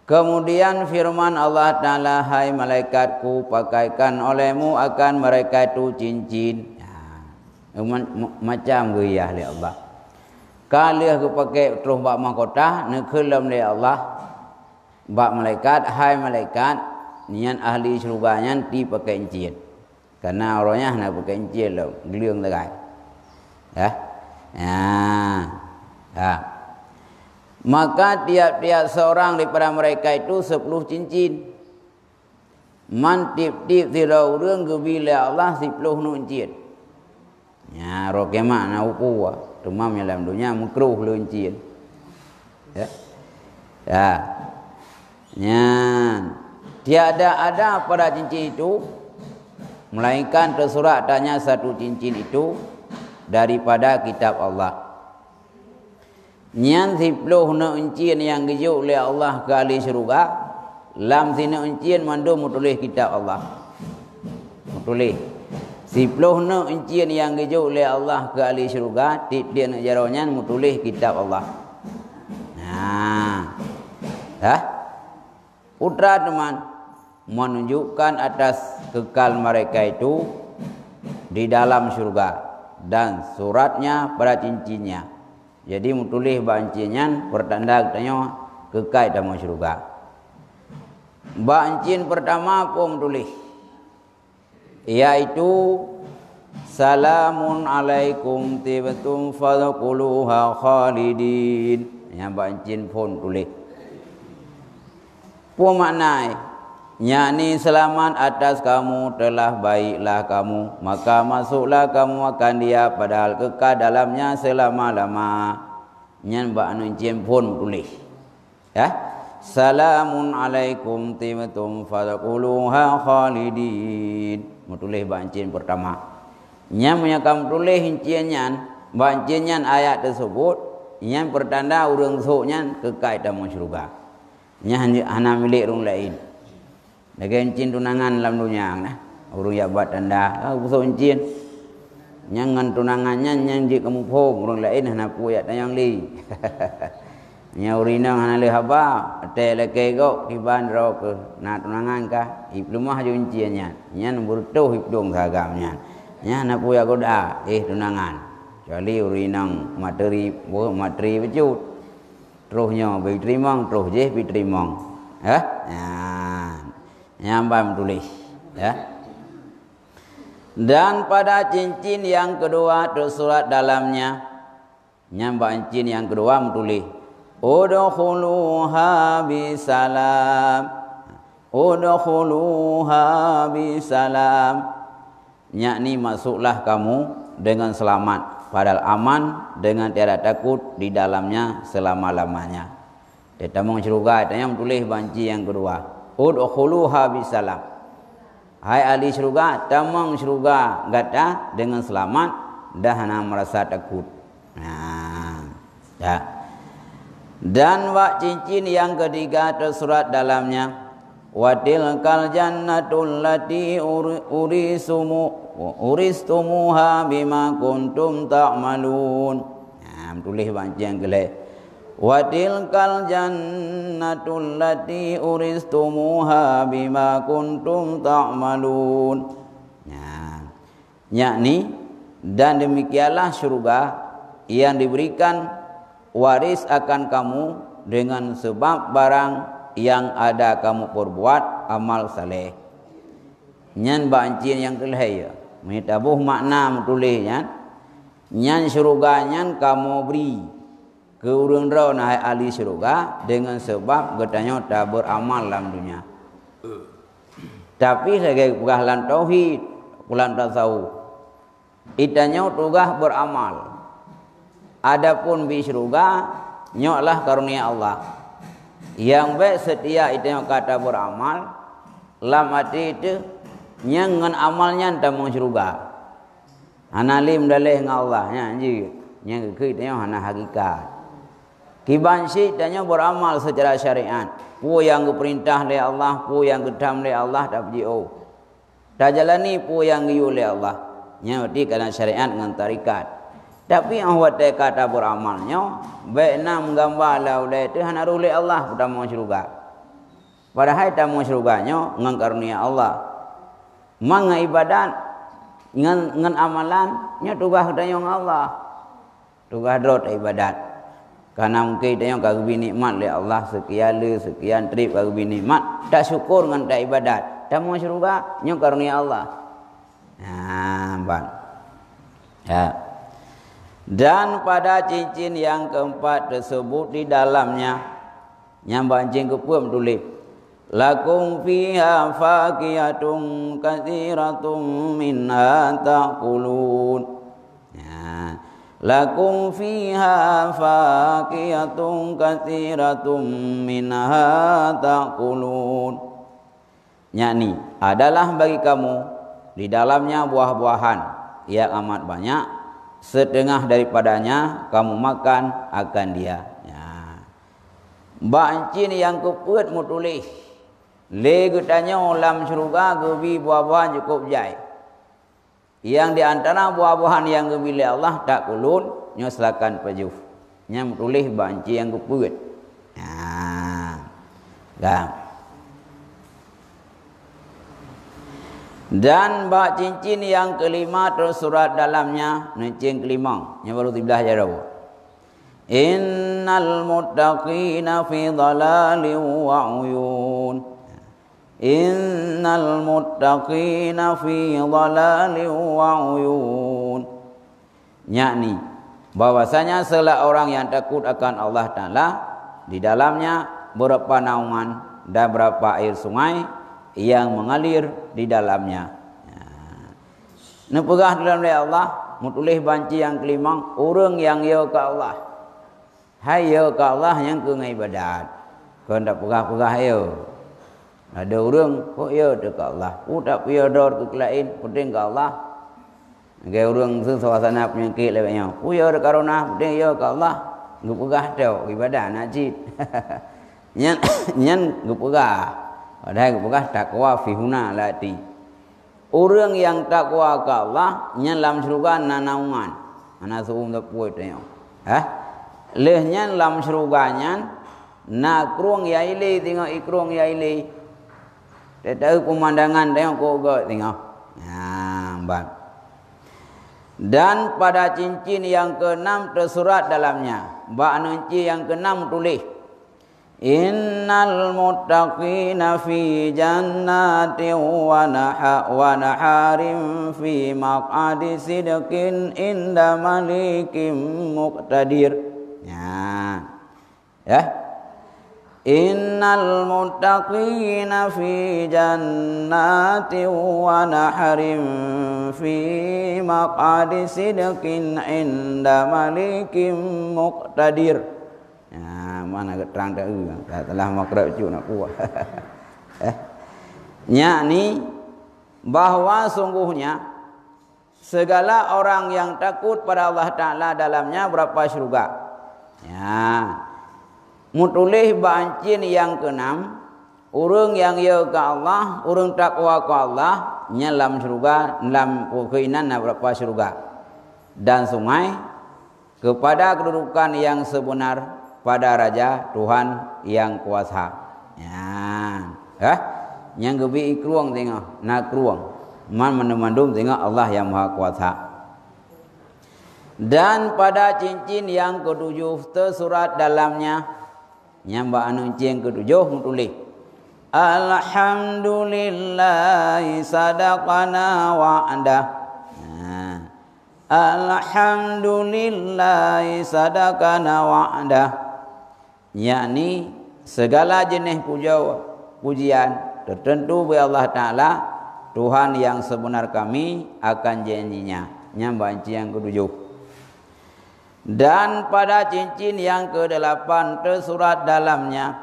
Kemudian firman Allah Ta'ala, hai malaikatku, pakaikan olehmu akan mereka itu cincin. Macam guyah oleh Allah. Kali aku pakai terus bak mahkota, nekelam oleh Allah. Bak malaikat, hai malaikat, nian ahli syurganya ti pakai cincin. Karena orangnya nak pakai cincin lah, geliung tegai. Ya. Ya. Maka tiap-tiap seorang daripada mereka itu 10 cincin. Man tip-tip tirau urang gebila Allah 10 cincin. Ya, rokemak na upu tumam dalam dunia makruh cincin. Ya. Ya. Ya. Tiada ada pada cincin itu melainkan tersurat adanya satu cincin itu daripada kitab Allah. Nyan 10 cincin yang dijuk oleh Allah ke ahli syurga, lam sini cincin mandu mutulis kitab Allah. Mutulis 10 cincin yang dijuk oleh Allah ke ahli syurga, dia nak jaronya mutulis kitab Allah. Nah. Dah. Putra teman menunjukkan atas kekal mereka itu di dalam syurga dan suratnya pada cincinnya. Jadi mutulis bancinnya pertanda katanya kekal dalam syurga. Bancin pertama pun mutulis, yaitu salamun alaikum tibtum fadkhuluha khalidin. Yang bancin pun tulis. Apa maknanya? Yakni selamat atas kamu, telah baiklah kamu, maka masuklah kamu akan dia padahal kekal dalamnya selama-lama. Nyan ba anu ciem pun tulis. Ya. Salamun alaikum tibtum fadkhuluha khalidin. Mutulis bancin pertama. Nyan punya kamu tulis hincian bancin ayat tersebut, nyan pertanda urang suknya kekal dalam syurga. Nyan hana milik orang lain. Lagi encin tunangan dalam dunia nah. Urang ya buat tanda, usah encin. Nyangan tunangannya nyang di kamu pong orang lain hana puyak tayang li. Nya urina hana le haba, te leke go kiban ro ke na tunangan ka, iplumah jo encinya. Nyan burtuh hipdong sagamnya. Nya hana puyak goda tunangan. Kecuali urinang materi becut. Terusnya bitrimong terus je bitrimong. Ya. Nyambam tulis, ya. Dan pada cincin yang kedua tersurat dalamnya, nyambam cincin yang kedua menulis udkhuluha bisalam. Udkhuluha bisalam. Yakni masuklah kamu dengan selamat. Padahal aman dengan tiada takut di dalamnya selama-lamanya. Tetamong syurga tanya menulis banci yang kedua. Udkhuluha bisalam. Hai ahli syurga, tamang syurga gata dengan selamat dah hana merasa takut. Nah, ya. Dan wak cincin yang ketiga tersurat dalamnya wa tilkal jannatul lati uristumuha bima kuntum ta'malun. Nah, tulis banci yang kelih. Wa tilkal jannatul lati uristumuha bima kuntum ta'malun. Nah, yakni dan demikianlah syurga yang diberikan waris akan kamu dengan sebab barang yang ada kamu perbuat amal saleh. Nyan bancin yang kelih ya. Mitabuh makna metulisnya. Nyan syurga nyan kamu beri ke urang rau nahai ahli syurga dengan sebab getanya tak beramal dalam dunia. Tapi sebagai pegahlan tauhid, pulang tasawuf, itanya tugas beramal. Adapun bi syurga nyoklah karunia Allah. Yang baik setia itu yang kata beramal, lam hati itu nyangan amalnya tamang syurga. Analim dalih dengan Allah nya anji, yang ke itu hana hakikat. Kiban syik tanya beramal secara syariat. Pu yang diperintah oleh Allah, pu yang gedam oleh Allah tak berjio. Tak jalani pu yang diu oleh Allah. Nya berarti kerana syariat dengan tarikat. Tapi yang buat kata beramalnya baikna menggambar lah oleh itu hana oleh Allah pertama syurga. Padahal tamu syurganya ngan karunia Allah. Manga ibadat ngan amalan nya tugas dayong Allah. Tugas dot ibadat. Karena mungkin dayong kagubi nikmat le Allah sekian trip kagubi nikmat tak syukur ngan tak ibadat. Tamu syurga nya karunia Allah. Nah, bang. Ya. Dan pada cincin yang keempat tersebut di dalamnya nyambang cing kepuam tulis lakum fiha faqiyatun katsiratun minha taqulun. Ya. Lakum fiha faqiyatun katsiratun minha taqulun. Yakni adalah bagi kamu di dalamnya buah-buahan yang amat banyak, setengah daripadanya kamu makan akan dia. Ya. Bancin yang keput mu tulis. Le getanya lam syurga gebi buah-buahan cukup jai. Yang di antara buah-buahan yang gebi Allah tak kulun nyoslakan pejuf. Nya mu tulis bancin yang keput. Ya. Gam. Dan bak cincin yang kelima tersurat dalamnya cincin kelima yang baru 17 jarawa. Innal muttaqina fi dhalalin wa uyun. Innal muttaqina fi dhalalin wa uyun. Yakni bahwasanya salah orang yang takut akan Allah Taala di dalamnya beberapa naungan dan beberapa air sungai yang mengalir di dalamnya. Nepegah dalam Allah, mutulih banci yang kelima, orang yang ya ke Allah. Hai ya ke Allah yang ke ibadat. Kau tak pegah-pegah ya. Ada orang kok ya ke Allah. Tak payah dor ke lain, penting ke Allah. Kayak orang suasana penyakit lebihnya. Ya ke karuna, penting ya ke Allah. Gak pegah tau ibadat najib. Nyan gak pegah. Padahal bukan takwa fi huna lati. Orang yang takwa ke Allah nyelam syurga nanaungan. Ana suum tak puai tengok. Lehnya lam syurganya na krung ya ile tengok ikrung ya ile. Tahu pemandangan tengok kok gak tengok. Bang. Dan pada cincin yang keenam tersurat dalamnya. Bak cincin yang keenam tulis Innal muttaqina fi jannatin wa naharin fi maq'adi sidqin inda malikim muqtadir. Ya. Innal muttaqina fi jannatin wa naharin fi maq'adi sidqin inda malikim muqtadir. Mana terang tak telah makrab cu nak kuat. Yakni bahawa sungguhnya segala orang yang takut pada Allah Ta'ala dalamnya berapa syurga. Ya. Mutulih bancin yang keenam, orang yang ya ke Allah, orang takwa ke Allah, nyelam syurga, dalam keinginan berapa syurga. Dan sungai kepada kedudukan yang sebenar pada Raja Tuhan yang kuasa. Ya. Yang gebi ikruang tengok, nak ruang. Man menemandum tengok Allah yang Maha Kuasa. Dan pada cincin yang ketujuh tersurat dalamnya nyamba anu cincin ketujuh tulis Alhamdulillahi sadaqana wa'dah. Alhamdulillahi sadaqana wa'dah. Yakni segala jenis pujian tertentu bagi Allah Ta'ala, Tuhan yang sebenar kami akan janjinya. Nyambanci yang ketujuh. Dan pada cincin yang ke-8 tersurat dalamnya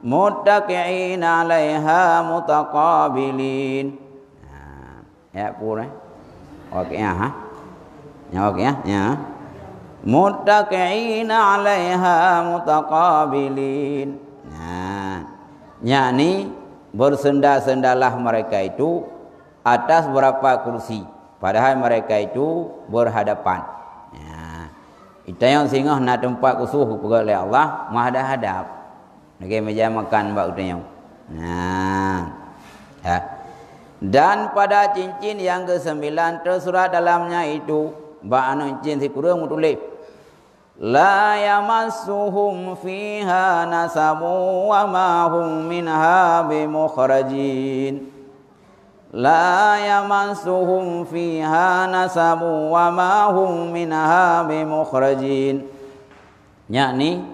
muttaqi'ina 'alaiha mutaqabilin. Ya pura. Okey ha. Ya okey ya. Muttaqi'ina 'alaiha mutaqabilin. Yakni bersenda-sendalah mereka itu atas berapa kursi, padahal mereka itu berhadapan. Kita yang singgah nak tempat khusus oleh Allah menghadap-hadap. Lagi meja makan bak utanya. Nah, ya. Dan pada cincin yang ke-9 tersurat dalamnya itu ba'anu cincin si kurang tulis la yamassuhum fiha nasabu wa ma hum minha bimukhrajin. La yamassuhum fiha nasabu wa ma hum minha bimukhrajin. Yakni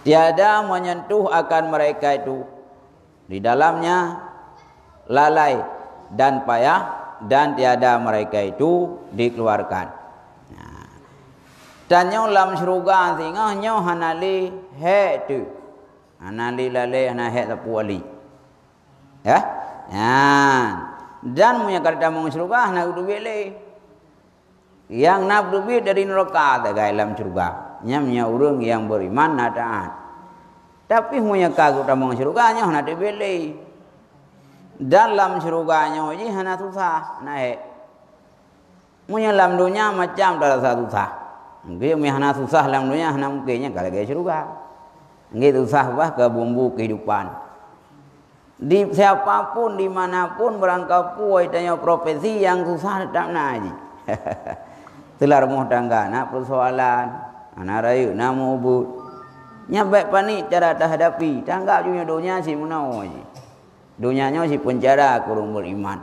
tiada menyentuh akan mereka itu di dalamnya lalai dan payah, dan tiada mereka itu dikeluarkan. Nah, dan nyo lam syurga singah nyo hanali he tu, hanali lalai hana he tapu ali, ya. Nah, dan punya kata mong syurga hana udu bele, yang nak udu dari neraka tagai lam syurga, nyamnya urang yang beriman nadaan. Tapi punya kagak mong syurga nyo hana de bele. Dalam syurganya ji hana susah naik. Munya dalam dunia macam dalam satu susah. Nggih mi hana susah dalam dunia hana mungkinnya kalau ke syurga. Nggih susah bah ke bumbu kehidupan. Di siapapun dimanapun berangkap puai tanya profesi yang susah tak naji. Telar rumah tangga nak persoalan, anak rayu nak mubut. Nya baik panik cara terhadapi. Tangga punya dunia si munau ji. Dunianya si penjara kurung beriman.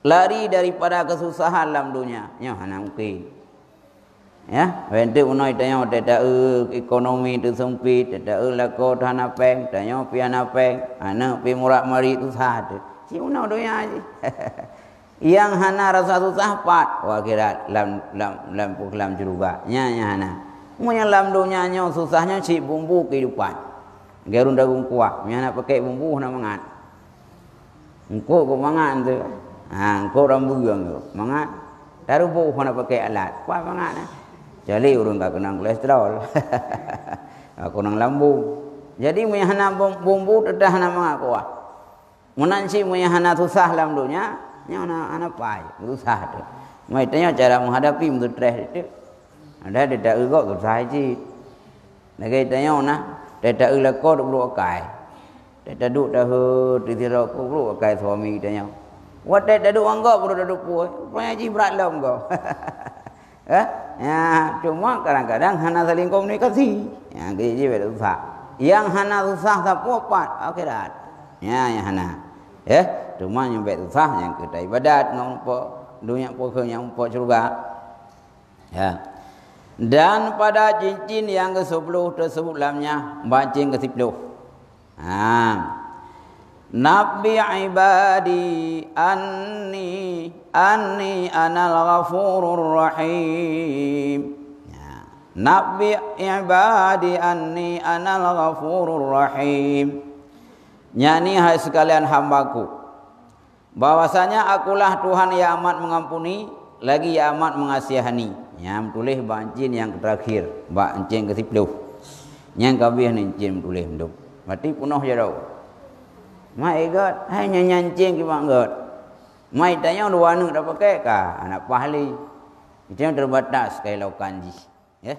Lari daripada kesusahan dalam dunia. Ya, hana mungkin. Ya, wentu unai tanya tidak ekonomi tu sempit, tidak lako tanah peng, tanya piana peng, anak pi murak mari tu satu. Si unau dunia aja. Yang hana rasa susah pat, wah kira lam juga. Nya hana. Mu yang dalam dunianya susahnya si bumbu kehidupan. Gerun dagung kuah, nya nak pakai bumbu nak mangat. Engkau kau mangat tu, engkau rambu yang tu mangat. Taruh buh nak pakai alat, kuat mangat. Jadi orang tak kena kolesterol, aku nang lambung. Jadi munya hana bumbu tedah hana mangat kuat. Menansi munya hana susah dalam dunia, nya hana pai, susah tu. Mai tanya cara menghadapi untuk stres itu. Ada tidak egok susah je. Lagi tanya nak, tidak elakor perlu akai. Tak duduk dah di tirak perlu pakai suami kita nya. Wat tak duduk anggo perlu duduk puas. Punya ji berat lah anggo. Ya, cuma kadang-kadang hana saling komunikasi. Ya, jadi susah. Yang hana susah tak puas akhirat. Ya, yang hana. Ya, cuma yang susah yang kita ibadat ngompo dunia pokok yang ngompo surga. Ya. Dan pada cincin yang ke-10 tersebut dalamnya bancing ke-10. Nabi ibadi anni anal ghafurur rahim. Nabi ibadi anni anal ghafurur rahim. Nyani hai sekalian hambaku, bahwasanya akulah Tuhan yang amat mengampuni lagi yang amat mengasihani. Yang tulis bancin yang terakhir, bancin ke-10. Yang kabeh nincin tulis hidup. Mati punuh je tau. Mai god hanya nyancing ki mak god. Mai tanya dua anu dah pakai ka anak pahli. Itu yang terbatas kai laukan ji. Ya.